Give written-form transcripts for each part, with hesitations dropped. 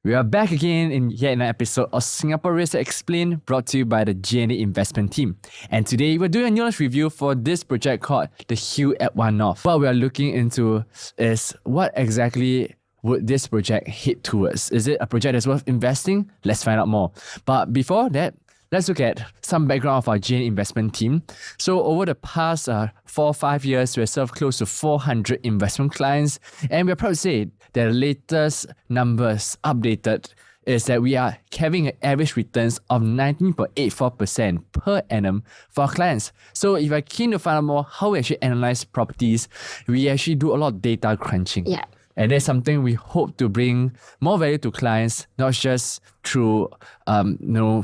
We are back again in yet another episode of Singapore Real Estate Explained, brought to you by the G&A Investment Team. And today we're doing a new launch review for this project called The Hill at One North. What we are looking into is what exactly would this project head towards? Is it a project that's worth investing? Let's find out more. But before that, let's look at some background of our G&A investment team. So over the past 4 or 5 years, we have served close to 400 investment clients. And we're proud to say that the latest numbers updated is that we are having an average returns of 19.84% per annum for our clients. So if you're keen to find out more how we actually analyze properties, we actually do a lot of data crunching. Yeah. And that's something we hope to bring more value to clients, not just through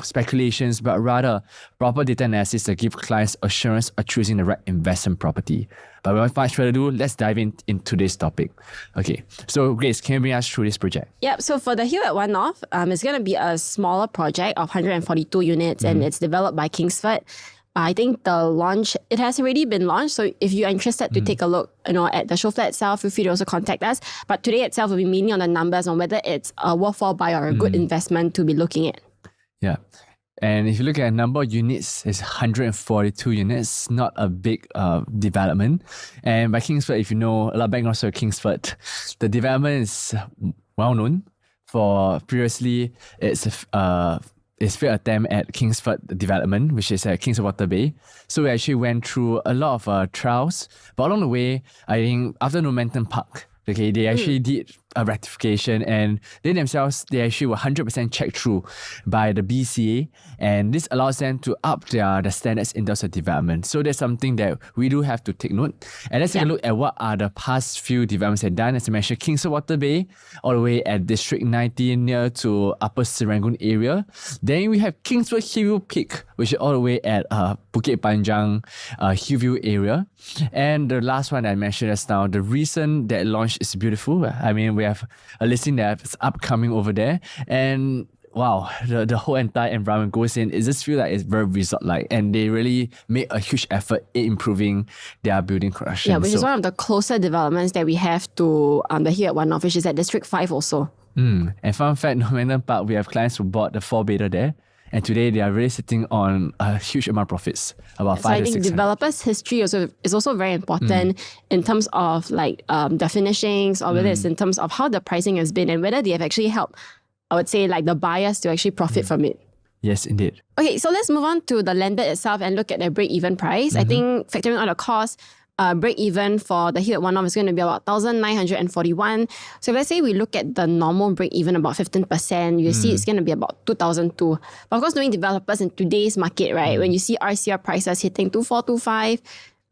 speculations, but rather proper data analysis that give clients assurance of choosing the right investment property. But without much further ado, let's dive into this topic. Okay, so Grace, can you bring us through this project? Yep. So for the Hill at One North, it's going to be a smaller project of 142 units, and it's developed by Kingsford. I think it has already been launched. So if you're interested to take a look, at the show flat itself, feel free to also contact us. But today itself will be mainly on the numbers on whether it's a worthwhile buy or a good investment to be looking at. Yeah. And if you look at the number of units, it's 142 units, not a big development. And by Kingsford, if you know a lot of background story of Kingsford, the development is well known for previously its failed attempt at Kingsford development, which is at Kingsford Water Bay. So we actually went through a lot of trials. But along the way, I think after Momentum Park, they actually did a rectification, and they themselves, they actually were 100% checked through by the BCA, and this allows them to up the standards in terms of development. So that's something that we do have to take note. And let's take a look at what are the past few developments they've done. As I mentioned, Kingsford Water Bay, all the way at District 19 near to Upper Serangoon area. Then we have Kingsford Hillview Peak, which is all the way at Bukit Panjang Hillview area. And the last one that I mentioned just now, the recent that launched is beautiful. I mean, we have a listing that's upcoming over there, and wow, the whole entire environment goes in. It just feels like it's very resort-like, and they really made a huge effort in improving their building construction. Yeah, which is one of the closer developments that we have to the Hill at One North, which is at District 5 also. And fun fact, Momentum Park, we have clients who bought the 4-bedder there. And today they are really sitting on a huge amount of profits, about 5 to 6. So I think developers' history is also very important in terms of the finishings, or whether it's in terms of how the pricing has been and whether they have actually helped, I would say, the buyers to actually profit from it. Yes, indeed. Okay, so let's move on to the land bid itself and look at the break-even price. I think factoring all the costs, break-even for the Hill at One North is going to be about 1,941. So let's say we look at the normal break-even, about 15%, you see it's going to be about 2,002. But of course, knowing developers in today's market, right, when you see RCR prices hitting 2,425,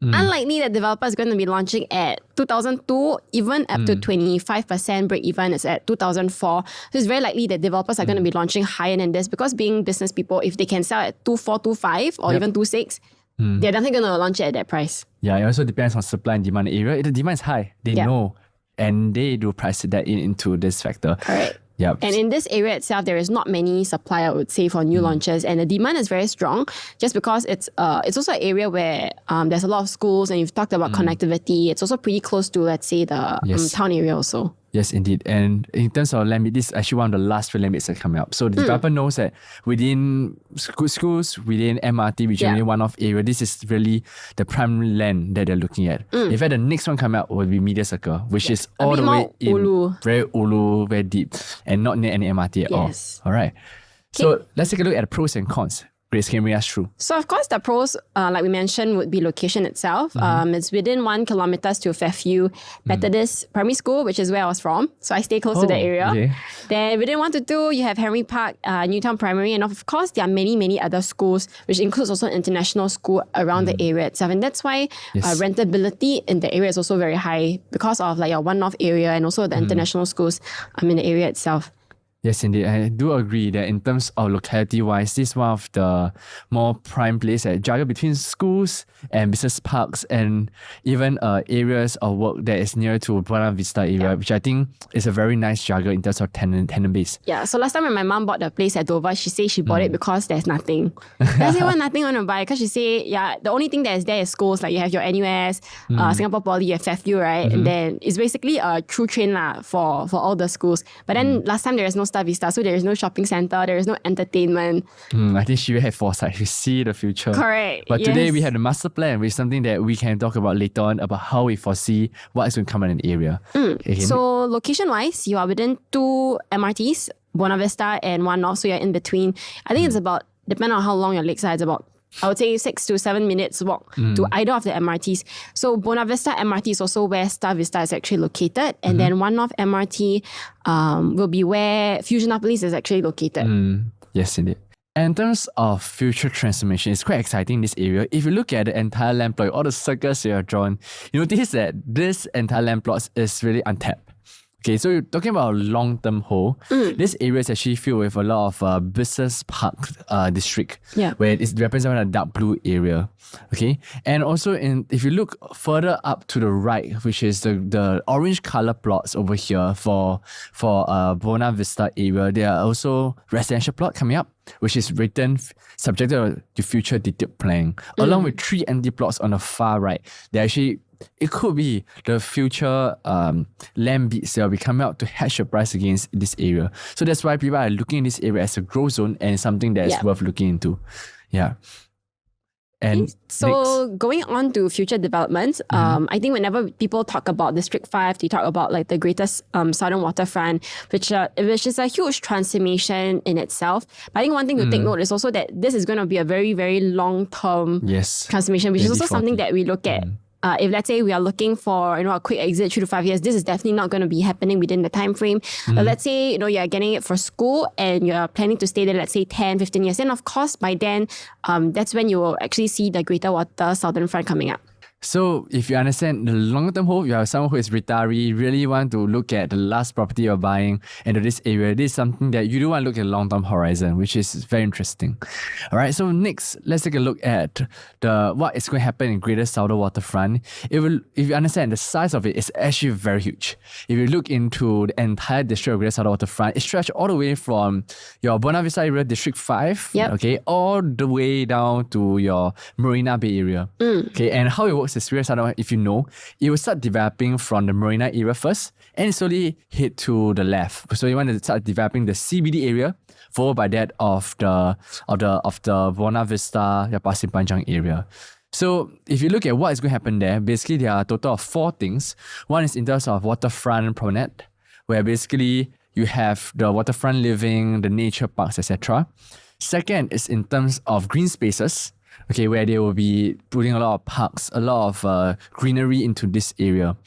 unlikely that developers are going to be launching at 2,002, even up to 25% break-even is at 2,004. So it's very likely that developers are going to be launching higher than this, because being business people, if they can sell at 2,425 or even 2,600, they're definitely going to launch it at that price. Yeah, it also depends on supply and demand area. If the demand is high, they know, and they do price that into this factor. Correct. Yep. And in this area itself, there is not many supply, I would say, for new launches, and the demand is very strong, just because it's also an area where there's a lot of schools, and you've talked about connectivity. It's also pretty close to, let's say, the town area also. Yes, indeed. And in terms of land bid, this is actually one of the last few land bids that are coming up. So the developer knows that within schools, within MRT, which is really one-off area, this is really the prime land that they're looking at. In fact, the next one coming up will be Media Circle, which is all the way in ulu. very ulu, very deep, and not near any MRT at all. All right. So let's take a look at the pros and cons. Grace, can you bring us through? So of course, the pros, like we mentioned, would be location itself. It's within 1 kilometer to Fairview Methodist Primary School, which is where I was from. So I stay close to the area. Okay. Then within 1 to 2, you have Henry Park, Newtown Primary, and of course, there are many, many other schools, which includes also an international school around the area itself. And that's why rentability in the area is also very high, because of your One North area and also the international schools in the area itself. Yes, indeed. I do agree that in terms of locality-wise, this is one of the more prime places that juggle between schools and business parks, and even areas of work that is near to Buona Vista area, which I think is a very nice juggle in terms of tenant base. Yeah, so last time when my mom bought the place at Dover, she said she bought it because there's nothing. I said, well, nothing I want to buy, because she said, the only thing that is there is schools, like you have your NUS, Singapore Poly, you have Fairview, right? And then it's basically a true train for all the schools. But then last time there is no Star Vista, so there is no shopping center, there is no entertainment. I think she will have foresight to see the future. Correct. But today yes. we had a master plan, which is something that we can talk about later on about how we foresee what is going to come in an area. Okay. So location-wise, you are within 2 MRTs, Buona Vista and One North, so you're in between. I think it's about, depending on how long your legs are, it's about, I would say 6 to 7 minutes walk to either of the MRTs. So Buona Vista MRT is also where Star Vista is actually located. And then One North MRT will be where Fusionopolis is actually located. Yes, indeed. And in terms of future transformation, it's quite exciting in this area. If you look at the entire land plot, all the circles you have drawn, you notice that this entire land plot is really untapped. Okay, so you're talking about a long-term hold. This area is actually filled with a lot of business park district, where it's represented in a dark blue area. Okay, and also if you look further up to the right, which is the orange color plots over here for Buona Vista area, there are also residential plot coming up, which is written subjected to future detailed planning, along with 3 empty plots on the far right. They actually, it could be the future land bids that will be coming out to hedge the price against this area. So that's why people are looking at this area as a growth zone and something that is worth looking into. Yeah. And so going on to future developments, I think whenever people talk about District 5, they talk about like the greatest southern waterfront, which is a huge transformation in itself. But I think one thing to take note is also that this is going to be a very, very long-term transformation, which is also something that we look at. If let's say we are looking for a quick exit 3 to 5 years, this is definitely not going to be happening within the time frame. Let's say you're getting it for school and you're planning to stay there, let's say 10, 15 years. Then of course by then, that's when you will actually see the Greater Water Southern Front coming up. So if you understand the longer term hold, you have someone who is retiree, really want to look at the last property you're buying into this area. This is something that you do want to look at long term horizon, which is very interesting. All right, so next, let's take a look at what is going to happen in Greater Southern Waterfront. If you understand the size of it, it's actually very huge. If you look into the entire district of Greater Southern Waterfront, it stretches all the way from your Buona Vista area, District 5, okay, all the way down to your Marina Bay area. Okay, and how it works is Greater Southern, if you know, it will start developing from the Marina area first and slowly head to the left. So you want to start developing the CBD area, followed by that of the Buona Vista, your Pasir Panjang area. So if you look at what is going to happen there, basically there are a total of 4 things. One is in terms of waterfront promenade, where basically you have the waterfront living, the nature parks, etc. Second is in terms of green spaces, okay, where they will be putting a lot of parks, a lot of greenery into this area.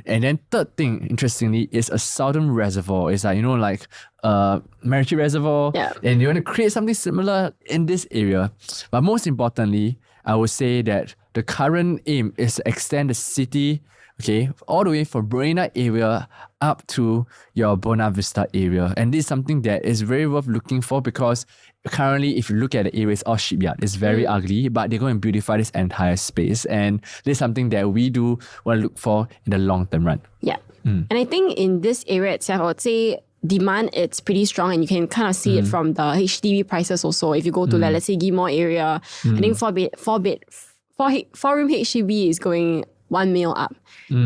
And then third thing, interestingly, is a southern reservoir. It's like, Macritchie Reservoir. And you want to create something similar in this area. But most importantly, I would say that the current aim is to extend the city, okay, all the way from Marina area up to your Buona Vista area. And this is something that is very worth looking for because currently, if you look at the area, it's all shipyard. It's very ugly, but they're going to beautify this entire space. And this is something that we do want to look for in the long-term run. Yeah. And I think in this area itself, I would say demand, it's pretty strong and you can kind of see it from the HDB prices also. If you go to, let's say, Ghim Moh area, I think 4-room HDB is going 1 mil up.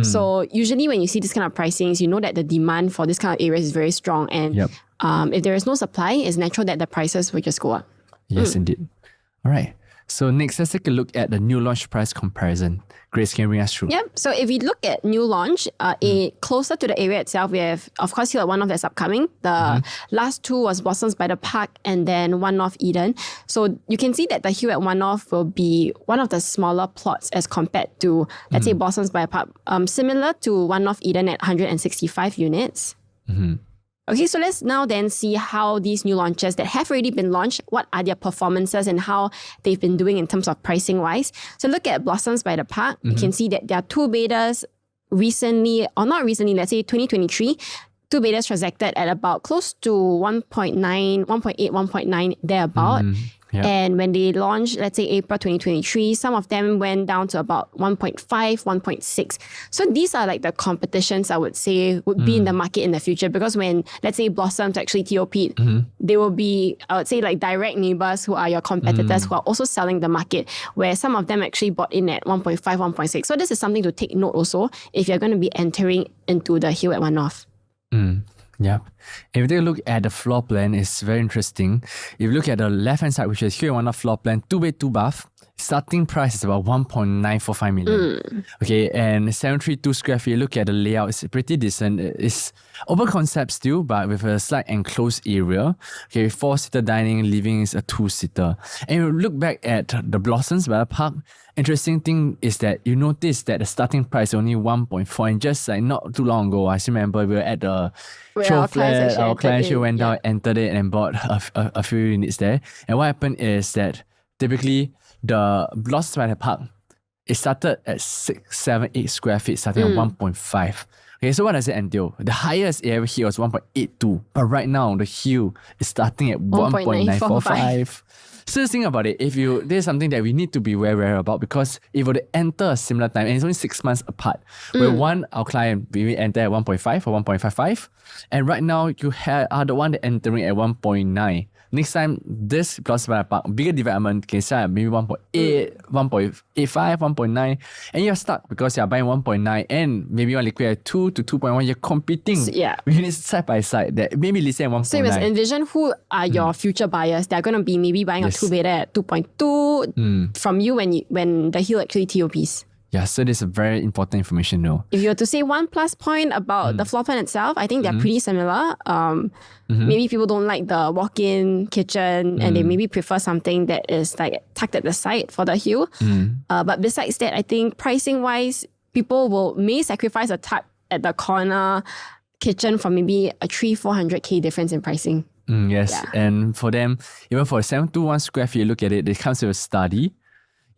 So usually when you see this kind of pricings, you know that the demand for this kind of areas is very strong. And if there is no supply, it's natural that the prices will just go up. Yes, indeed. All right. So next, let's take a look at the new launch price comparison. Grace, can you bring us through? Yep. So if we look at new launch, closer to the area itself, we have, of course, Hill at One North that's upcoming. The last 2 was Blossoms by the Park and then One North Eden. So you can see that the Hill at One North will be one of the smaller plots as compared to, let's say, Blossoms by the Park. Similar to One North Eden at 165 units. Okay, so let's now then see how these new launches that have already been launched, what are their performances and how they've been doing in terms of pricing wise. So look at Blossoms by the Park. You can see that there are 2 betas recently, or not recently, let's say 2023, 2 betas transacted at about close to 1.9, 1.8, 1.9 thereabout. And when they launched, let's say April 2023, some of them went down to about 1.5, 1.6. So these are like the competitions I would say would be in the market in the future, because when, let's say, Blossoms actually TOP'd, they will be, I would say, like direct neighbors who are your competitors who are also selling the market, where some of them actually bought in at 1.5, 1.6. So this is something to take note also if you're going to be entering into the Hill at One North. Yep. If you take a look at the floor plan, it's very interesting. If you look at the left-hand side, which is Hue One floor plan, 2-bed, 2-bath, starting price is about 1.945 million. Okay, and 732 square feet, look at the layout, it's pretty decent. It's open concept still, but with a slight enclosed area. Okay, 4-seater dining, living is a 2-seater. And you look back at the Blossoms by the Park, interesting thing is that you notice that the starting price is only 1.4, and just like not too long ago, I still remember we were at the Where show our clients flat, actually our entered client actually in, went down, entered it and bought a few units there. And what happened is that typically the Blossoms by the Park, it started at 6, 7, 8 square feet, starting at 1.5. Okay, so what does it entail? The highest it ever hit was 1.82, but right now the Hue is starting at 1.945. So just think about it. This is something that we need to be very about, because if we were to enter a similar time, and it's only 6 months apart, where our client maybe enter at 1.5 or 1.55, and right now you are the one that entering at 1.9. Next time, this Blossoms by the Park, bigger development can start at maybe 1.8, 1.85, 1.9, and you're stuck because you're buying 1.9 and maybe you want to liquidate at 2 to 2.1. You're competing with units side by side that maybe listed at 1.9. So you must envision who are your future buyers. They're going to be maybe buying a 2-bedder at 2.2 from you when the Hill actually TOPs. Yeah, so this is very important information though. If you were to say one plus point about the floor plan itself, I think they're pretty similar. Maybe people don't like the walk-in kitchen and they maybe prefer something that is like tucked at the side for the Hue. But besides that, I think pricing-wise, people may sacrifice a tuck at the corner kitchen for maybe a 300-400K difference in pricing. Yes, and for them, even for a 721 square feet, you look at it, it comes with a study.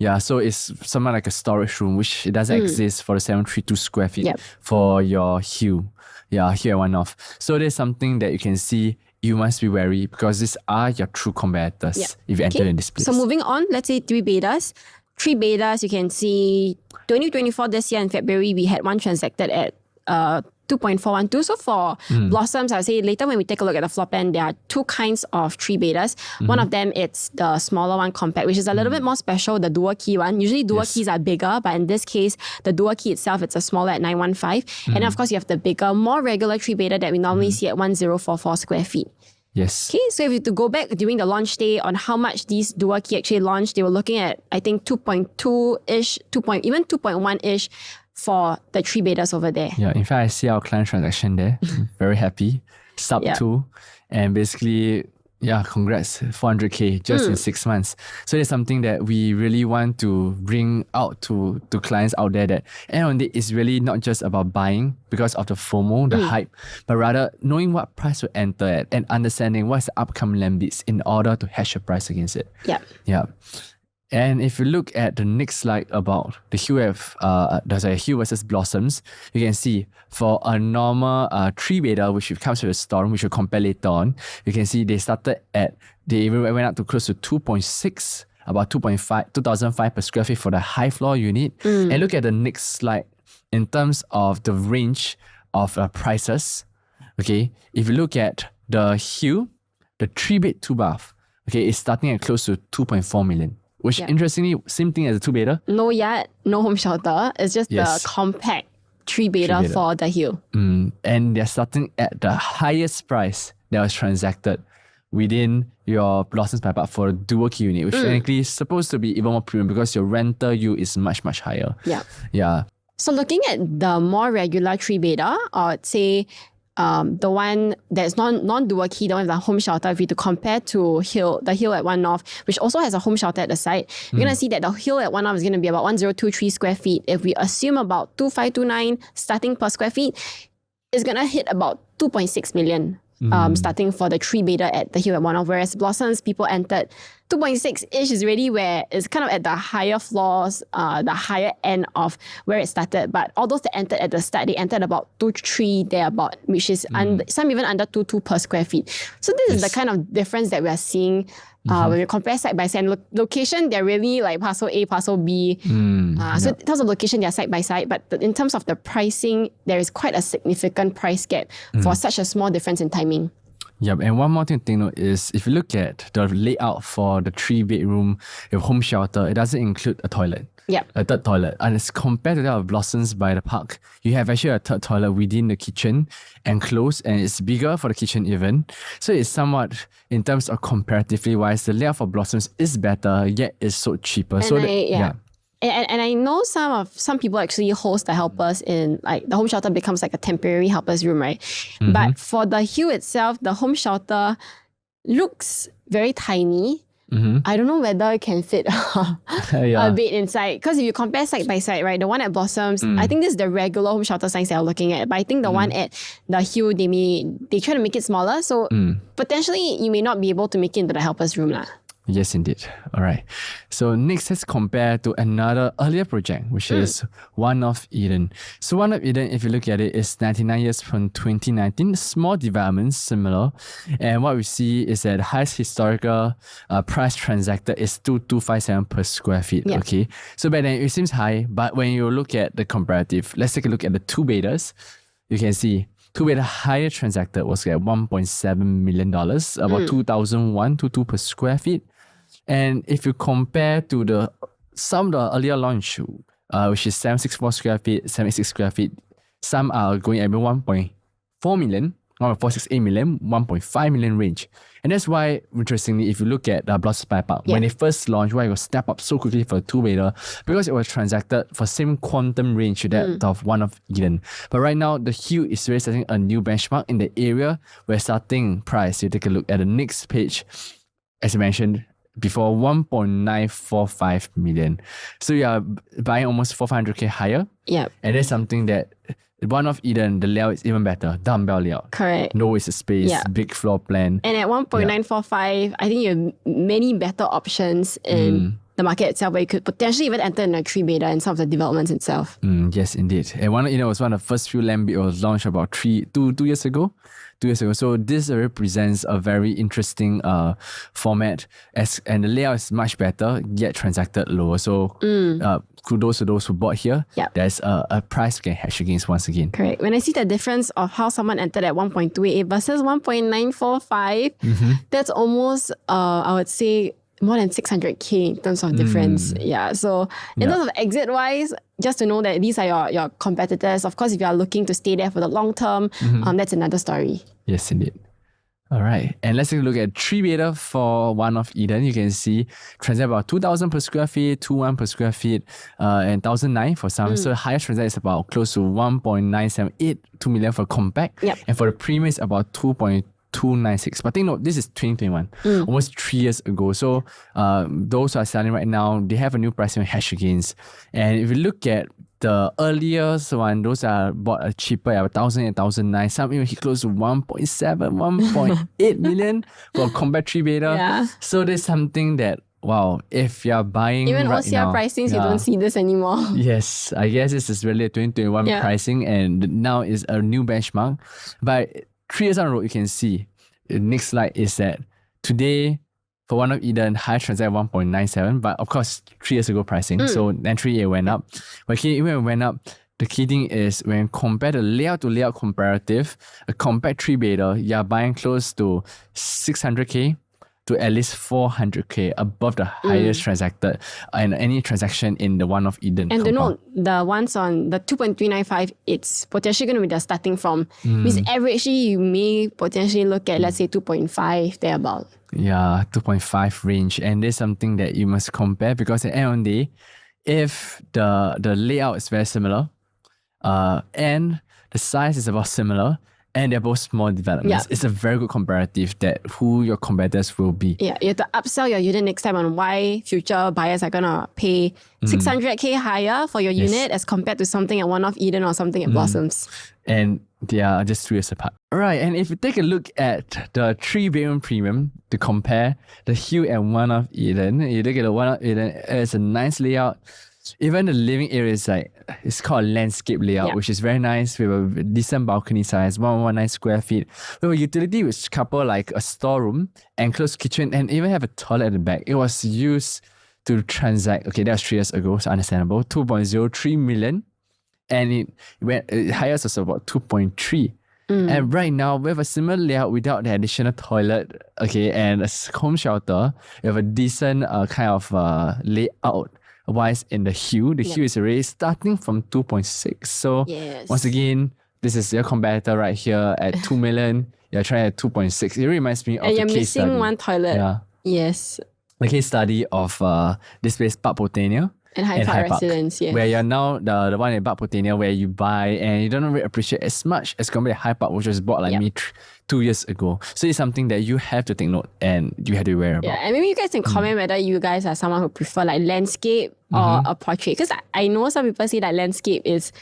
Yeah, so it's somewhat like a storage room, which it doesn't exist for the 732 square feet for your Hue. Yeah, Hue at One-Off. So there's something that you can see, you must be wary, because these are your true competitors if you enter in this place. So moving on, let's say 3 betas. 3 betas, you can see 2024 this year in February, we had one transacted at 2.412. So for Blossoms, I would say later when we take a look at the floor plan, there are 2 kinds of 3 betas. One of them, it's the smaller one, compact, which is a little bit more special, the dual key one. Usually dual keys are bigger, but in this case, the dual key itself, it's a smaller at 915. And then of course, you have the bigger, more regular 3 beta that we normally see at 1044 square feet. Yes. Okay, so if you to go back during the launch day on how much these dual key actually launched, they were looking at, I think, 2.2-ish, even 2.1-ish for the 3 betas over there. Yeah, in fact, I see our client transaction there. Very happy. Sub 2. And basically, congrats, 400K just in 6 months. So it's something that we really want to bring out to clients out there, that end of the day, it's really not just about buying because of the FOMO, the hype, but rather knowing what price to enter at and understanding what's the upcoming land bids in order to hedge your price against it. Yeah. And if you look at the next slide about the Hue versus Blossoms, you can see for a normal 3 beta, which comes with a storm, which we'll compare later on, you can see they even went up to close to 2.6, about 2005 per square feet for the high floor unit. And look at the next slide in terms of the range of prices. Okay, if you look at the Hue, the 3-bed 2-bath, okay, it's starting at close to 2.4 million. Which interestingly, same thing as a 2 beta. No yard, no home shelter. It's just the compact 3 beta for the Hue. And they're starting at the highest price that was transacted within your Blossoms by Park for a dual key unit, which technically is supposed to be even more premium because your rental yield is much, much higher. Yeah. So looking at the more regular 3 beta, I would say the one that's non-dual key, the one with the home shelter, if you to compare to the Hill at One-North, which also has a home shelter at the side, you're going to see that the Hill at One-North is going to be about 1023 square feet. If we assume about 2529 starting per square feet, it's going to hit about 2.6 million starting for the 3 beta at the Hill at One-Off, whereas Blossoms, people entered 2.6-ish is really where it's kind of at the higher floors, the higher end of where it started. But all those that entered at the start, they entered about 2.3 thereabout, which is some even under 2.2 per square feet. So this is the kind of difference that we are seeing when we compare side by side. Location, they're really like parcel A, parcel B. So in terms of location, they're side by side. But in terms of the pricing, there is quite a significant price gap for such a small difference in timing. Yep, and one more thing to take note is if you look at the layout for the 3-bedroom with home shelter, it doesn't include a toilet. Yep. a third toilet. And as compared to that of Blossoms by the Park, you have actually a third toilet within the kitchen, enclosed, and it's bigger for the kitchen even. So it's somewhat, in terms of comparatively wise, the layout for Blossoms is better, yet it's so cheaper. And I know some people actually host the helpers in, like, the home shelter becomes like a temporary helpers room, right? But for the Hue itself, the home shelter looks very tiny. I don't know whether it can fit a bed inside. Because if you compare side by side, right, the one at Blossoms, I think this is the regular home shelter size they're looking at. But I think the one at the Hue, they try to make it smaller. So potentially you may not be able to make it into the helpers room lah. Yes, indeed. All right. So next, let's compare to another earlier project, which is One of Eden. So One of Eden, if you look at it, is 99 years from 2019. Small developments, similar. And what we see is that the highest historical price transacted is 2,257 per square feet. Yeah. Okay. So back then, it seems high. But when you look at the comparative, let's take a look at the two-beders. You can see two-bedder higher transacted was at $1.7 million, about 2,122 per square feet. And if you compare to some of the earlier launch, which is 764 square feet, 76 square feet, some are going at 1.4 million, 1.468 million, 1.5 million range. And that's why, interestingly, if you look at Blossoms by Park, when they first launched, why it was step up so quickly for a two-bedder, because it was transacted for same quantum range to that of One of Eden. But right now, the Hue is really setting a new benchmark in the area where starting price, you take a look at the next page, as I mentioned before, 1.945 million. So you are buying almost 400k higher. Yeah. And that's something that One of Eden, the layout is even better. Dumbbell layout. Correct. No wasted space, big floor plan. And at 1.945, I think you have many better options in the market itself, where you could potentially even enter in a three-bedder in some of the developments itself. Yes, indeed. And One of Eden was one of the first few land it was launched about two years ago. 2 years ago. So this represents a very interesting format, and the layout is much better, yet transacted lower. So kudos to those who bought here. Yep. There's a price we can hedge against once again. Correct. When I see the difference of how someone entered at 1.28 versus 1.945, that's almost, I would say, more than 600k in terms of difference. Yeah. So in terms of exit wise, just to know that these are your competitors. Of course, if you are looking to stay there for the long term, that's another story. Yes, indeed. All right. And let's take a look at three-bedder for One of Eden. You can see transact about 2,000 per square feet, 2,100 per square feet, and 1,009 for some. So the highest transact is about close to 1.978, 2 million for compact. Yep. And for the premium, it's about 2.296. But think, no, this is 2021, almost 3 years ago. So those who are selling right now, they have a new pricing hedge against. And if you look at the earliest one, those are bought cheaper at 1,000 and 1,009. Some even hit close to 1.7, 1.8 million for a compact three-bedder. Yeah. So there's something that, wow, if you're buying Even right OCR now, pricings, you don't see this anymore. Yes, I guess this is really a 2021 pricing, and now is a new benchmark. But 3 years on the road, you can see, the next slide is that today, for One of Eden, high transact 1.97, but of course, 3 years ago pricing. So then 3 years went up. But even when it went up, the key thing is when compare the layout to layout comparative, a compact three-bedder, you're buying close to 600k to at least 400k above the highest transacted and any transaction in the One of Eden. And to compound. note, the ones on the 2.395, it's potentially going to be the starting from. Means averagely, you may potentially look at, let's say, 2.5, thereabout. Yeah, 2.5 range. And there's something that you must compare, because at the end of the day, if the layout is very similar, and the size is about similar, and they're both small developments, it's a very good comparative that who your competitors will be. Yeah, you have to upsell your unit next time on why future buyers are going to pay 600k higher for your unit as compared to something at One of Eden or something at Blossoms. And they are just 3 years apart. All right, and if you take a look at the three-bedroom premium to compare the Hue and One of Eden, you look at the One of Eden, it's a nice layout. Even the living area is it's called a landscape layout, which is very nice with a decent balcony size, 119 square feet. With a utility which couple like a storeroom, enclosed kitchen, and even have a toilet at the back. It was used to transact, okay, that was 3 years ago, so understandable, 2.03 million. And it highest was about 2.3. And right now, we have a similar layout without the additional toilet, okay, and a home shelter. We have a decent kind of layout, wise in the hue. The hue is already starting from 2.6. So Yes. once again, this is your competitor right here at 2 million. You're trying at 2.6. It reminds me of And the you're case study. missing one toilet. Yeah. Yes. The case study of this place, Park Botania. And High Park Residence, yes. Where you're now the one in Park Botania where you buy and you don't really appreciate as much as compared to High Park, which was bought like me 2 years ago. So it's something that you have to take note and you have to be aware about. Yeah, and maybe you guys can comment whether you guys are someone who prefer like landscape or a portrait. Because I know some people say that landscape is,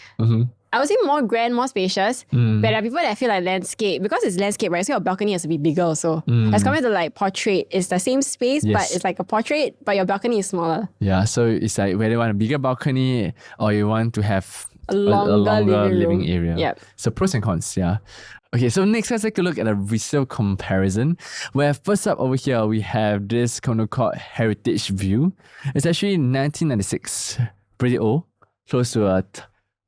I would say more grand, more spacious. But there are people that feel like landscape, because it's landscape, right? So your balcony has to be bigger also. As compared to like portrait, it's the same space, but it's like a portrait, but your balcony is smaller. Yeah, so it's like whether you want a bigger balcony or you want to have A longer living room. area. Yep. So pros and cons, yeah. Okay, so next let's take a look at a resale comparison. Where first up over here we have this condo called Heritage View. It's actually 1996, pretty old, close to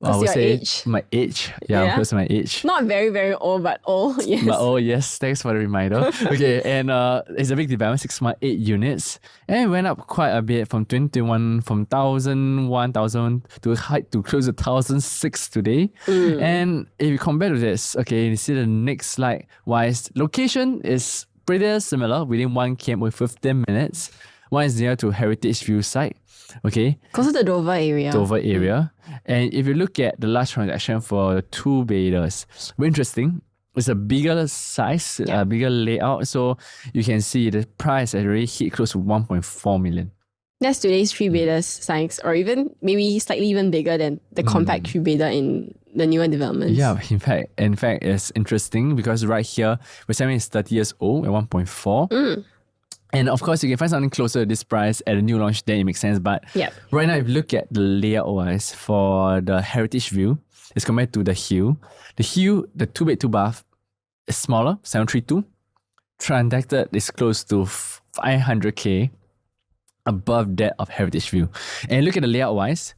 I would your say age. my age. Yeah, close to my age. Not very, very old, but old. Yes. But oh yes, thanks for the reminder. Okay, and it's a big development, 6.8 units, and it went up quite a bit from 2021, from 1,000 to height to close to 1,006 today. And if you compare to this, okay, you see the next slide wise, location is pretty similar, within 1 km with 15 minutes. One is near to Heritage View site. Okay, Closer to Dover area. Dover area. And if you look at the last transaction for the 2-beders, very interesting. It's a bigger size, a bigger layout. So you can see the price has already hit close to 1.4 million. That's today's 3-beders size, or even maybe slightly even bigger than the compact 3-bedder in the newer developments. Yeah, in fact, it's interesting because right here, we're saying it's 30 years old at 1.4. And of course, you can find something closer to this price at a new launch, then it makes sense. But right now, if you look at the layout wise for the Heritage View, as compared to the Hue, the 2-bed, 2-bath is smaller, 732. Transacted is close to 500K above that of Heritage View. And look at the layout wise.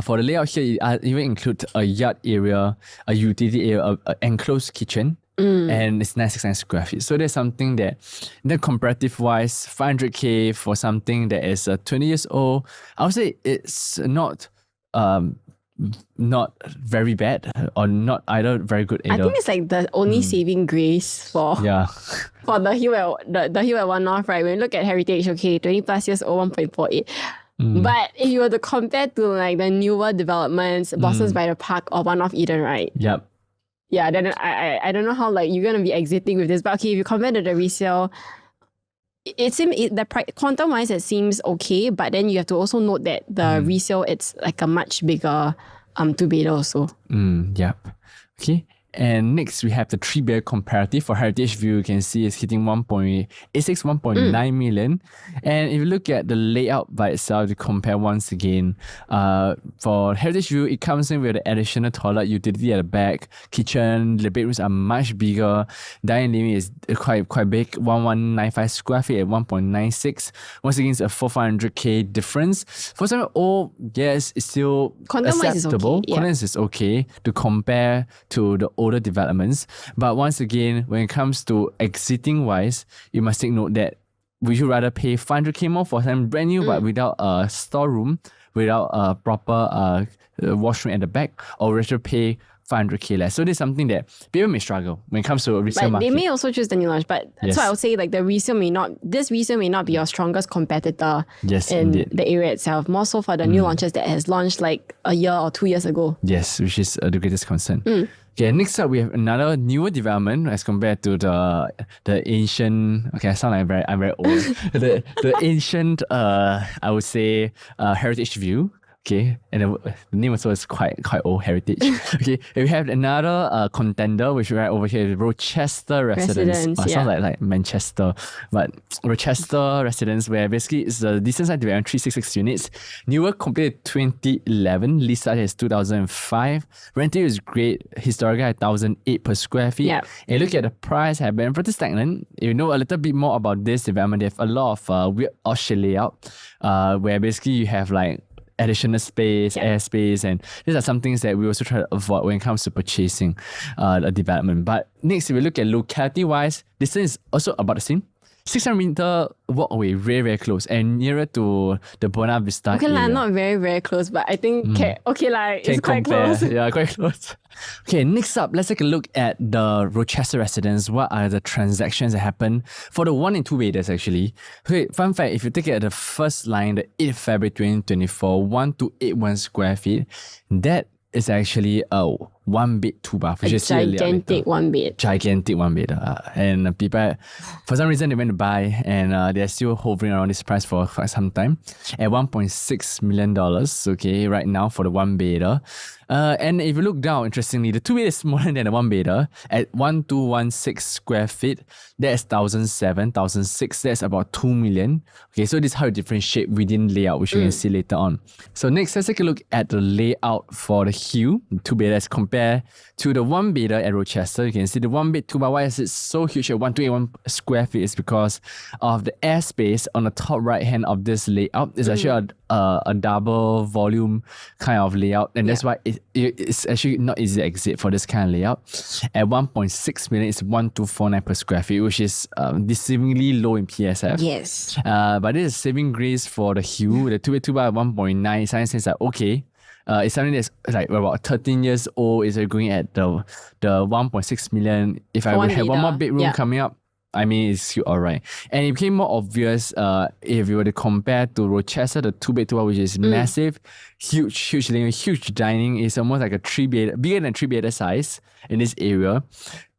For the layout here, it even include a yard area, a utility area, an enclosed kitchen. And it's 969 square feet. So there's something that, then comparative wise, 500K for something that is 20 years old, I would say it's not very bad or not either very good either. I think it's like the only saving grace for for the Hue at One North, right? When you look at Heritage, okay, 20 plus years old, 1.48. But if you were to compare to like the newer developments, Blossoms by the Park or One North Eden, right? Yep. Yeah, then I don't know how like you're gonna be exiting with this, but okay, if you compare to the resale, quantum wise it seems okay, but then you have to also note that the resale it's like a much bigger 2-bedder also. Yep. Okay. And next we have the 3-bed comparative for Heritage View. You can see it's hitting 1.86, 1.9 million. And if you look at the layout by itself to compare once again, for Heritage View, it comes in with an additional toilet, utility at the back, kitchen, the bedrooms are much bigger. Dining living is quite big, 1195 square feet at 1.96. Once again, it's a 400K difference. For some yes, it's still acceptable. Content is okay to compare to the older developments. But once again, when it comes to exiting wise, you must take note that would you rather pay 500K more for something brand new but without a storeroom, without a proper washroom at the back, or rather pay 500K less? So this is something that people may struggle when it comes to a resale market. They may also choose the new launch, but that's why I would say like this resale may not be your strongest competitor in the area itself. More so for the new launches that has launched like a year or 2 years ago. Yes, which is the greatest concern. Okay, next up we have another newer development as compared to the ancient. Okay, I sound like I'm very old. the ancient I would say Heritage View. Okay, and the name also is quite old, Heritage. Okay, we have another contender, which right over here is Rochester Residence. Sounds like Manchester, but Rochester Residence, where basically it's a decent size development, 366 units. Newer completed 2011, lease started is 2005. Rental is great, historical at 1,008 per square feet. Yep. And look at the price, have been pretty stagnant. If you know a little bit more about this development, they have a lot of weird odd layout, where basically you have like additional space, airspace, and these are some things that we also try to avoid when it comes to purchasing a development. But next, if we look at locality-wise, distance is also about the same. 600-meter walk away, very, very close, and nearer to the Buona Vista Okay, area. not very, very close, but I think, it's quite close. Yeah, quite close. Okay, next up, let's take a look at the Rochester residence. What are the transactions that happen for the 1 and 2 beders actually? Okay, fun fact, if you take it at the first line, the 8th February 2024, 1281 square feet, that is actually a 1-bed 2-bath, which is gigantic 1 bed. Gigantic 1 bed. And people, for some reason, they went to buy, and they're still hovering around this price for quite some time at $1.6 million, okay, right now for the 1-bedder. And if you look down, interestingly, the 2-bed is smaller than the 1-bedder at 1216 square feet. That's 1,006. That's about 2 million. Okay, so this is how you differentiate within layout, which you can see later on. So next, let's take a look at the layout for the Hill, the 2-bedder, as compared to the 1-bedder at Rochester. You can see the 1-bed 2-bath. Why is it so huge at 1281 square feet? It's because of the airspace on the top right hand of this layout. It's actually a double volume kind of layout, and that's why it's actually not easy to exit for this kind of layout. At 1.6 million, it's 1,249 per square feet, which is deceivingly low in PSF. Yes. But this is saving grace for the Hill. The 2-bed 2-bath at 1.9. Something says like, okay, it's something that's like about 13 years old. Is going at the 1.6 million. If I would have one more bedroom coming up, I mean, it's alright. And it became more obvious if you were to compare to Rochester, the 2-bed 2-bath, which is massive, huge living room, huge dining. It's almost like a 3-bed, bigger than 3-bedder size in this area.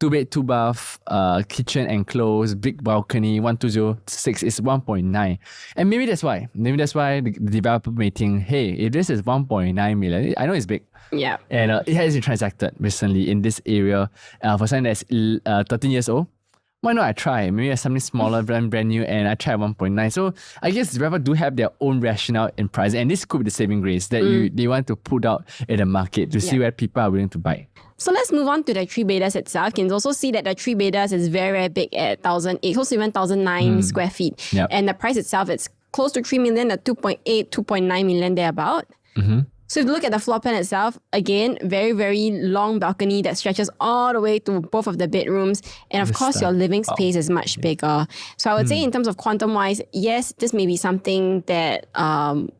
2-bed 2-bath, kitchen enclosed, big balcony, 1206 is 1.9. And maybe that's why the developer may think, hey, if this is 1.9 million, I know it's big. Yeah. And it has been transacted recently in this area for something that's 13 years old. Why not I try? Maybe something smaller, brand new, and I try 1.9. So I guess developers do have their own rationale in price, and this could be the saving grace that they want to put out in the market to see where people are willing to buy. So let's move on to the 3-bedders itself. You can also see that the 3-bedders is very, very big at 1,008, close to even 1,009 square feet. Yep. And the price itself, it's close to 3 million, at 2.8, 2.9 million thereabout. So if you look at the floor plan itself, again, very, very long balcony that stretches all the way to both of the bedrooms. And of course, your living space is much bigger. So I would say in terms of quantum-wise, yes, this may be something that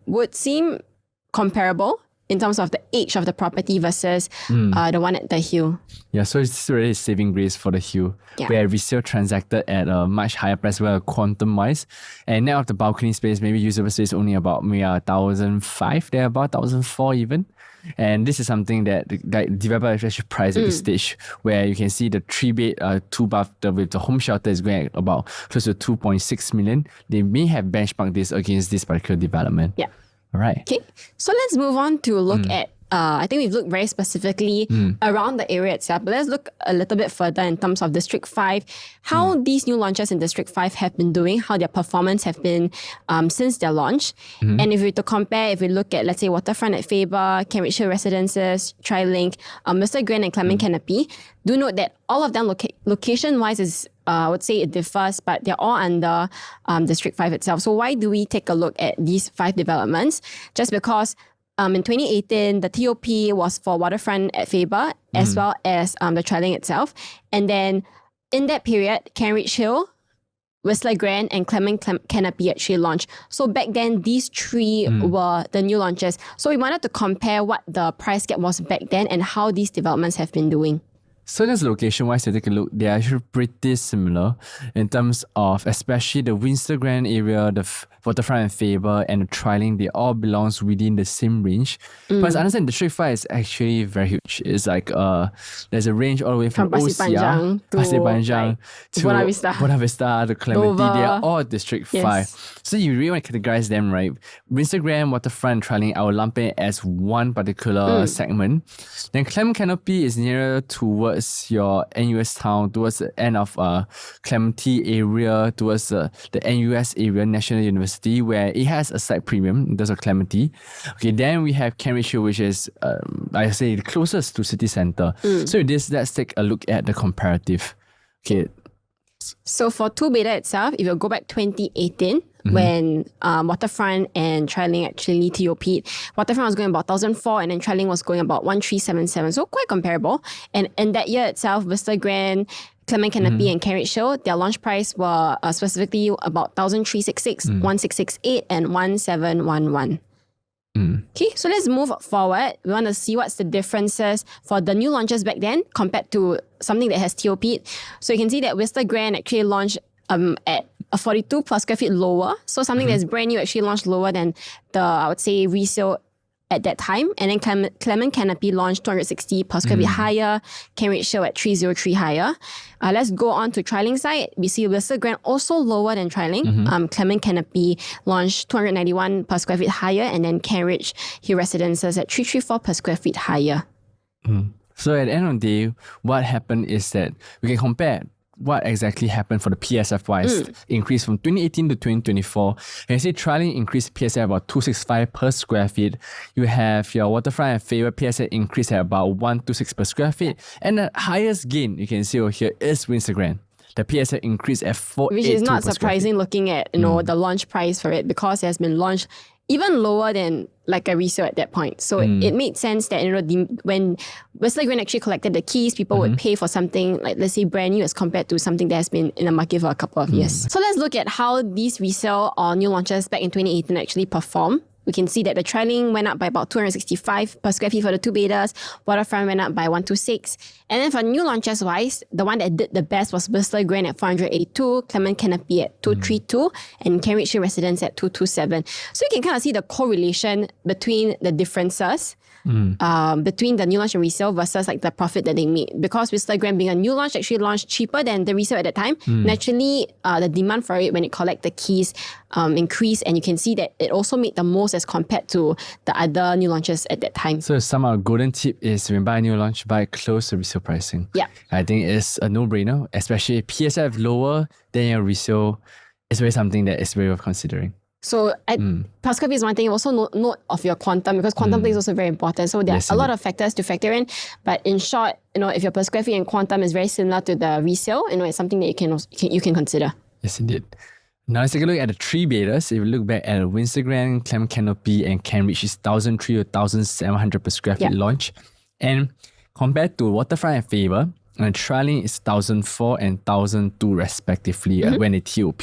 would seem comparable in terms of the age of the property versus the one at the Hill. Yeah, so it's really saving grace for the Hill, where resale transacted at a much higher price, well, quantum-wise. And now of the balcony space, maybe usable space only about 1,005, there about 1,004 even. And this is something that the developer actually price at this stage, where you can see the 3-bed 2-bath with the home shelter is going at about close to 2.6 million. They may have benchmarked this against this particular development. Yeah. All right. Okay, so let's move on to look at, I think we've looked very specifically around the area itself, but let's look a little bit further in terms of District 5, how these new launches in District 5 have been doing, how their performance have been since their launch. And if we were to compare, if we look at, let's say, Waterfront at Faber, Cambridge Hill Residences, TriLink, Mr. Grand and Clement Canopy, do note that all of them location-wise is, I would say it differs, but they're all under District 5 itself. So why do we take a look at these 5 developments? Just because in 2018, the TOP was for Waterfront at Faber as well as the TriLink itself. And then in that period, Cambridge Hill, Whistler Grand and Clement Canopy actually launched. So back then, these 3 were the new launches. So we wanted to compare what the price gap was back then and how these developments have been doing. So just location-wise, to take a look, they're actually pretty similar in terms of, especially the Windsor Grand area, the Waterfront and Faber, and the TriLink, they all belongs within the same range. But I understand District 5 is actually very huge. It's like there's a range all the way from Pasir OCR, Panjang to Buona Vista, to Clementi. Dover. They are all District 5. So you really want to categorize them, right? Windsor Grand, Waterfront, TriLink, I will lump it as one particular segment. Then Clement Canopy is nearer towards your NUS town, towards the end of Clementi area, towards the NUS area, National University, where it has a slight premium in terms of Clementi. Okay, then we have Cambridge Hill, which is, I say, the closest to city centre. So with this, let's take a look at the comparative. Okay. So for 2-bedder itself, if you go back 2018, when Waterfront and TriLink actually TOP'd, Waterfront was going about 1,004 and then TriLink was going about 1,377. So quite comparable. And in that year itself, Vista Grand, Clement Canopy and Cambridge Hill, their launch price were specifically about 1,366, 1,668 and 1,711. Okay, so let's move forward. We want to see what's the differences for the new launches back then compared to something that has TOP'd. So you can see that Whistler Grand actually launched at a 42 per square feet lower. So something that's brand new actually launched lower than the, I would say, resale at that time. And then Clement Canopy launched 260 per square feet higher, Cambridge Hill at 303 higher. Let's go on to Triling side. We see Whistler Grand also lower than Triling. Clement Canopy launched 291 per square feet higher, and then Cambridge Hill Residences at 334 per square feet higher. So at the end of the day, what happened is that we can compare what exactly happened for the PSF-wise increase from 2018 to 2024. And you see Triling increased PSF about 265 per square feet. You have your Waterfront and Faber PSF increase at about 126 per square feet. And the highest gain you can see over here is Windsor Grand. The PSF increased at 482 Which is not per square surprising looking at the launch price for it, because it has been launched even lower than like a resale at that point. So it made sense that when Whistler Grand actually collected the keys, people would pay for something like, let's say, brand new as compared to something that has been in the market for a couple of years. So let's look at how these resale or new launches back in 2018 actually perform. We can see that the Triling went up by about 265 per square feet for the two betas. Waterfront went up by 126. And then for new launches wise, the one that did the best was Whistler Grand at 482, Clement Canopy at 232, and Cambridge Hill Residence at 227. So you can kind of see the correlation between the differences between the new launch and resale versus like the profit that they made. Because Whistler Grand being a new launch actually launched cheaper than the resale at that time, naturally the demand for it when it collect the keys increased, and you can see that it also made the most as compared to the other new launches at that time. So some of our golden tip is when you buy a new launch, buy close to resale pricing. Yeah. I think it's a no-brainer, especially PSF lower than your resale. It's really something that is very worth considering. So per square feet is one thing. Also note of your quantum, because quantum play is also very important. So there are a lot of factors to factor in. But in short, if your per square feet and quantum is very similar to the resale, it's something that you can consider. Yes, indeed. Now let's take a look at the three betas. If you look back at Windsor Grand, Clement Canopy, and Cambridge, is 1,300 or 1,700 per square feet launch. And compared to Waterfront and Faber, and Triling is 1,004 and 1,002 respectively when they TOP.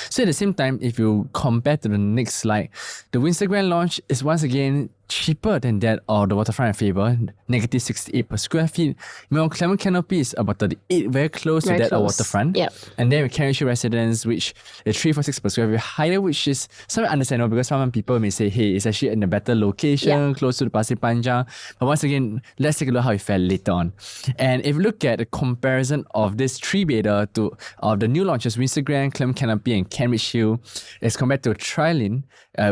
So at the same time, if you compare to the next slide, the Windsor Grand launch is once again cheaper than that of the Waterfront and Faber, negative 68 per square feet. Meanwhile, Clement Canopy is about 38, very close to that of Waterfront. Yep. And then we Cambridge Hill Residence, which is 346 per square feet higher, which is somewhat understandable because some people may say, hey, it's actually in a better location, close to the Pasir Panjang. But once again, let's take a look how it felt later on. And if you look at the comparison of this three beta of the new launches, Windsor Grand, Clement Canopy, and Cambridge Hill, as compared to Triling,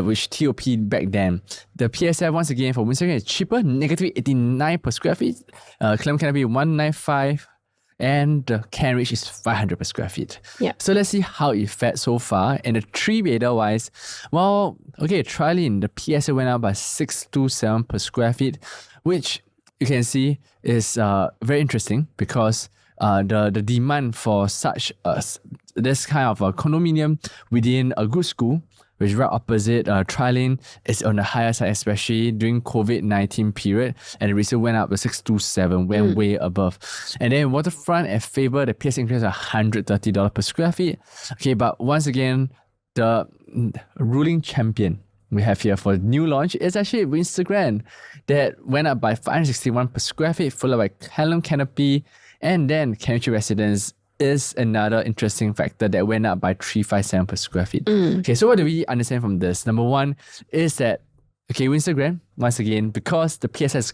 which TOP'd back then, the PSF once again for Windsor Grand is cheaper, negative 89 per square feet. Clement Canopy 195, and the Cambridge is 500 per square feet. Yeah. So let's see how it fared so far. And the three beta wise, Triling, the PSF went up by 627 per square feet, which you can see is very interesting because the demand for such this kind of a condominium within a good school, which is right opposite Triling, is on the higher side, especially during COVID-19 period, and the resale went up to 627, went way above. And then Waterfront and Faber, the PS increase $130 per square feet. Okay, but once again, the ruling champion we have here for new launch is actually Windsor Grand, that went up by 561 per square feet, followed by Clement Canopy, and then Cambridge Hill Residence is another interesting factor that went up by 357 per square feet. Okay, so what do we understand from this? Number one is that, Windsor Grand, once again, because the PSS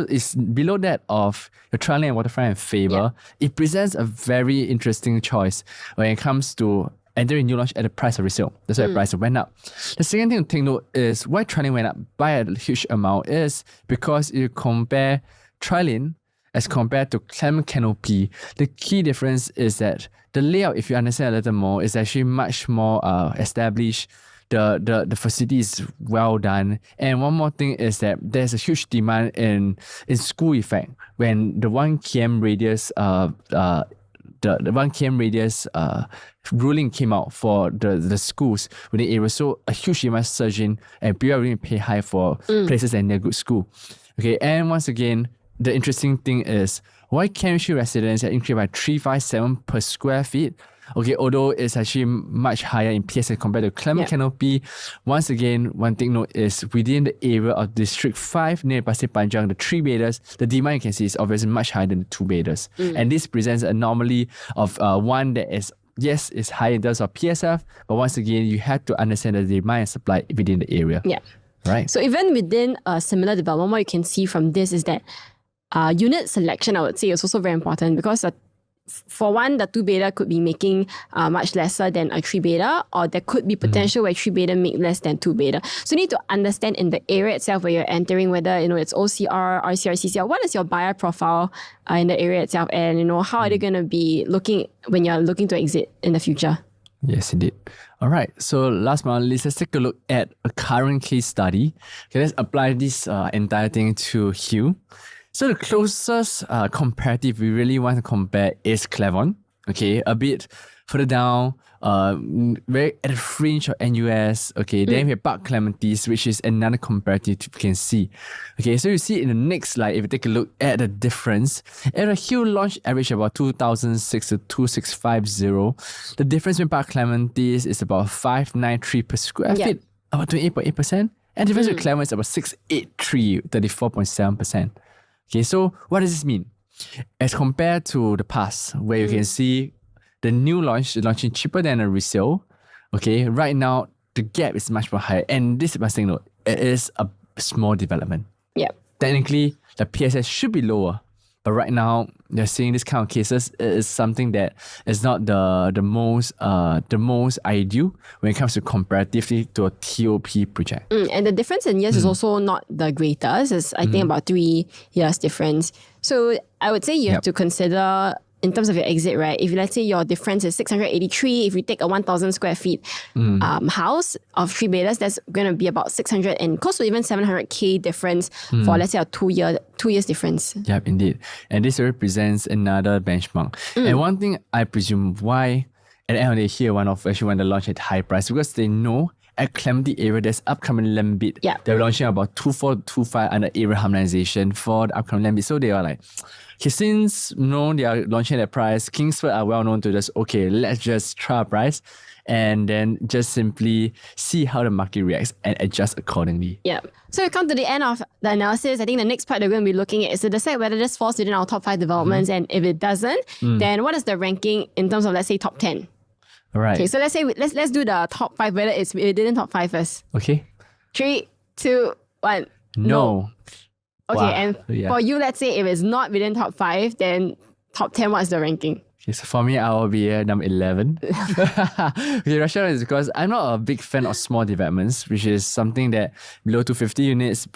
is below that of your Triling and Waterfront and Faber, it presents a very interesting choice when it comes to entering new launch at the price of resale. That's why the price went up. The second thing to take note is why Triling went up by a huge amount is because you compare Triling as compared to Clement Canopy, the key difference is that the layout, if you understand a little more, is actually much more established. The facility is well done. And one more thing is that there's a huge demand in school effect. When the 1 km radius the 1 km radius ruling came out for the schools within the area, so a huge demand surging and people are willing to pay high for places that near good school. Okay, and once again, the interesting thing is, why Chemistry residents have increased by 357 per square feet? Okay, although it's actually much higher in PSS compared to Clement Canopy. Once again, one thing note is within the area of District 5 near Pasir Panjang, the 3-beders, the demand you can see is obviously much higher than the 2-beders. And this presents an anomaly of one that is, yes, is high in terms of PSF, but once again, you have to understand the demand and supply within the area. Yeah. Right. So even within a similar development, what you can see from this is that unit selection, I would say, is also very important because for one, the 2-bedder could be making much lesser than a 3-bedder, or there could be potential where 3-bedder make less than 2-bedder. So you need to understand in the area itself where you're entering, whether it's OCR, RCR, CCR, what is your buyer profile in the area itself, and how are they going to be looking when you're looking to exit in the future? Yes, indeed. All right. So last but not least, let's take a look at a current case study. Okay, let's apply this entire thing to Hill. So the closest comparative we really want to compare is Clavon. Okay, a bit further down, very at the fringe of NUS. Okay, then we have Park Clementi's, which is another comparative you can see. Okay, so you see in the next slide, if you take a look at the difference, at a Hill launch average about 2,006 to 2,650. The difference between Park Clementi's is about 593 per square feet, about 28.8%. And the difference with Clavon is about 683, 34.7%. Okay, so what does this mean? As compared to the past, where you can see the new launch is launching cheaper than a resale, okay, right now the gap is much more higher. And this is my thing note, it is a small development. Yeah. Technically, the PSS should be lower, but right now they're seeing this kind of cases. It is something that is not the most ideal when it comes to comparatively to a TOP project. And the difference in years is also not the greatest. It's I think about 3 years difference. So I would say you have to consider in terms of your exit, right? If let's say your difference is 683, if you take a 1,000 square feet house of 3-bedders, that's going to be about 600 and close to even 700K difference for let's say a 2 years difference. Yep, indeed. And this represents another benchmark. And one thing I presume why at the end of the day here, one of actually want to launch at high price, because they know at Clementi area, there's upcoming land bid. Yeah. They're launching about 2425 under area harmonization for the upcoming land bid. So they are like, okay, since they are launching at price, Kingsford are well known to just, okay, let's just try a price and then just simply see how the market reacts and adjust accordingly. Yeah. So we come to the end of the analysis. I think the next part we're going to be looking at is to decide whether this falls within our top 5 developments, and if it doesn't, then what is the ranking in terms of, let's say, top 10? All right. Okay, so let's say let's do the top 5, whether it's within top 5 first. Okay. 3, 2, 1. No. Okay, Wow. and Yeah. for you, let's say if it's not within top 5, then top 10, what's the ranking? Okay, so for me, I will be number 11. Okay, rationale is because I'm not a big fan of small developments, which is something that below 250 units,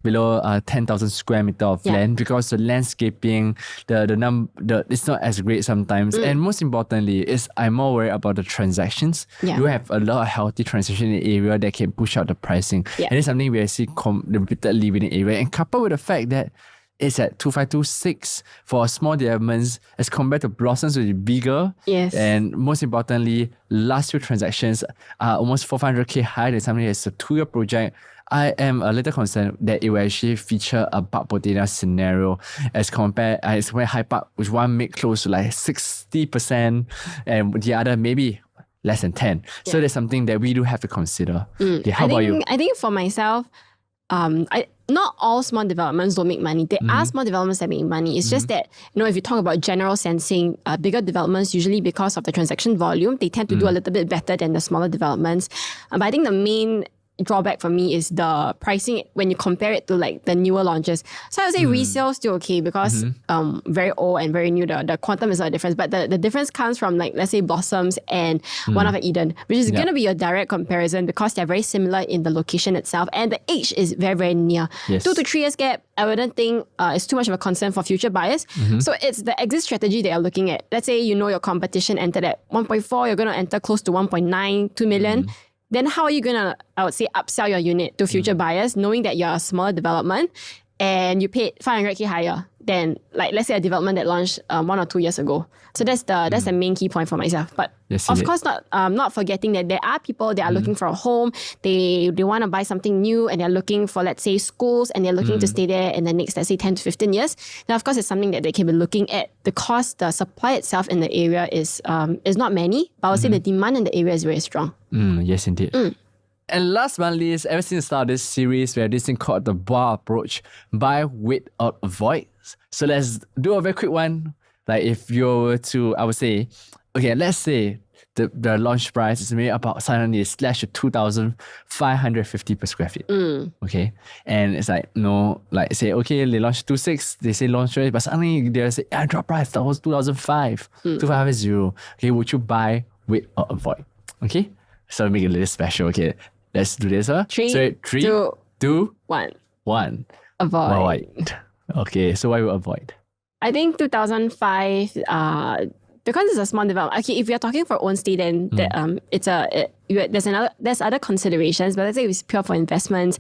below 10,000 square meter of land, because the landscaping, it's not as great sometimes. And most importantly, is I'm more worried about the transactions. Yeah. You have a lot of healthy transaction in the area that can push out the pricing. Yeah. And it's something we see repeatedly within the area. And coupled with the fact that it's at 2,526 for small developments as compared to Blossoms, which is bigger. Yes. And most importantly, last 2 transactions are almost 400K higher than something that's a 2-year project. I am a little concerned that it will actually feature a Park Pontianak scenario as compared where High Park, which one make close to like 60% and the other maybe less than 10. So that's something that we do have to consider. Okay, how about you? I think for myself, not all small developments don't make money. There are small developments that make money. It's just that, if you talk about general sensing, bigger developments, usually because of the transaction volume, they tend to do a little bit better than the smaller developments. But I think the main drawback for me is the pricing when you compare it to like the newer launches. So I would say resale still okay because very old and very new, the quantum is not a difference. But the difference comes from like, let's say Blossoms and one of Eden, which is going to be your direct comparison because they're very similar in the location itself and the age is very, very near. Yes. 2 to 3 years gap, I wouldn't think is too much of a concern for future buyers. So it's the exit strategy that you're looking at. Let's say your competition entered at 1.4, you're going to enter close to 1.9, 2 million. Then how are you going to, I would say, upsell your unit to future buyers, knowing that you're a smaller development and you paid 500K higher than, like, let's say a development that launched 1 or 2 years ago. So that's the main key point for myself. But Yes, of indeed. course, not forgetting that there are people that are looking for a home. They want to buy something new, and they're looking for, let's say, schools, and they're looking to stay there in the next, let's say, 10 to 15 years. Now, of course, it's something that they can be looking at because the supply itself in the area is not many, but I would say the demand in the area is very strong. Yes, indeed. And last but not least, ever since the start of this series, we have this thing called the BOA approach: buy, wait, or avoid. So let's do a very quick one. Like if you were to, I would say, okay, let's say the launch price is maybe about 2,550 per square feet. Okay. And it's like, no, like say, okay, they launched 2.6, they say launch rate, but suddenly they say, drop price, that was 2,005, 2,550. Okay, would you buy, wait, or avoid? Okay. So make it a little special. Okay, let's do this. Three, two, 1. Avoid. Okay, so why would avoid? I think 2005, because it's a small development. Okay, if you're talking for own stay, then there's other considerations. But let's say it's pure for investments.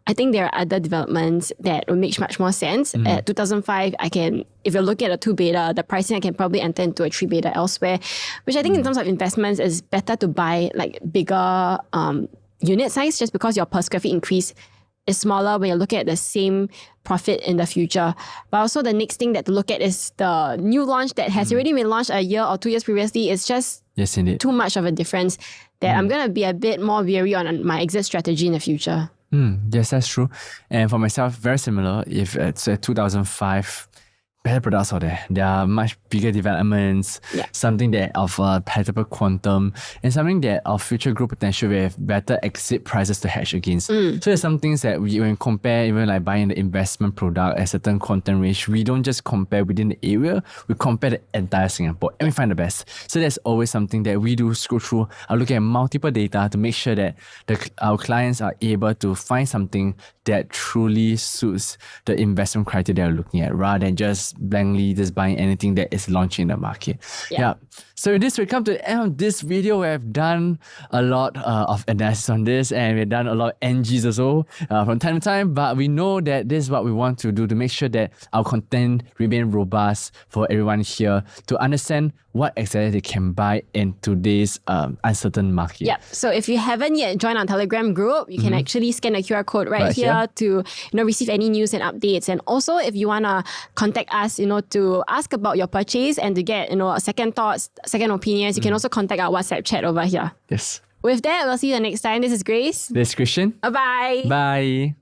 I think there are other developments that will make much more sense. At 2005, if you're looking at a 2 beta, the pricing, I can probably enter into a 3 beta elsewhere, which I think in terms of investments is better to buy like bigger unit size, just because your per square feet increase is smaller when you're looking at the same profit in the future. But also the next thing that to look at is the new launch that has already been launched a year or 2 years previously. It's just too much of a difference that I'm going to be a bit more wary on my exit strategy in the future. Yes, that's true. And for myself, very similar. If it's 2005, better products out there. There are much bigger developments, something that of a palatable quantum, and something that of future growth potential with better exit prices to hedge against. So there's some things that we, when compare, even like buying the investment product at a certain quantum range, we don't just compare within the area, we compare the entire Singapore and we find the best. So there's always something that we do scroll through, look at multiple data to make sure that our clients are able to find something that truly suits the investment criteria they're looking at, rather than just blankly just buying anything that is launching in the market. So with this, we come to the end of this video. We have done a lot of analysis on this, and we've done a lot of NGs also from time to time, but we know that this is what we want to do to make sure that our content remain robust for everyone here to understand what exactly they can buy in today's uncertain market. So if you haven't yet joined our Telegram group, you can actually scan the QR code right here to receive any news and updates. And also, if you want to contact us, to ask about your purchase and to get second thoughts, second opinions, you can also contact our WhatsApp chat over here. Yes. With that, we'll see you next time. This is Grace. This is Christian. Bye-bye. Bye.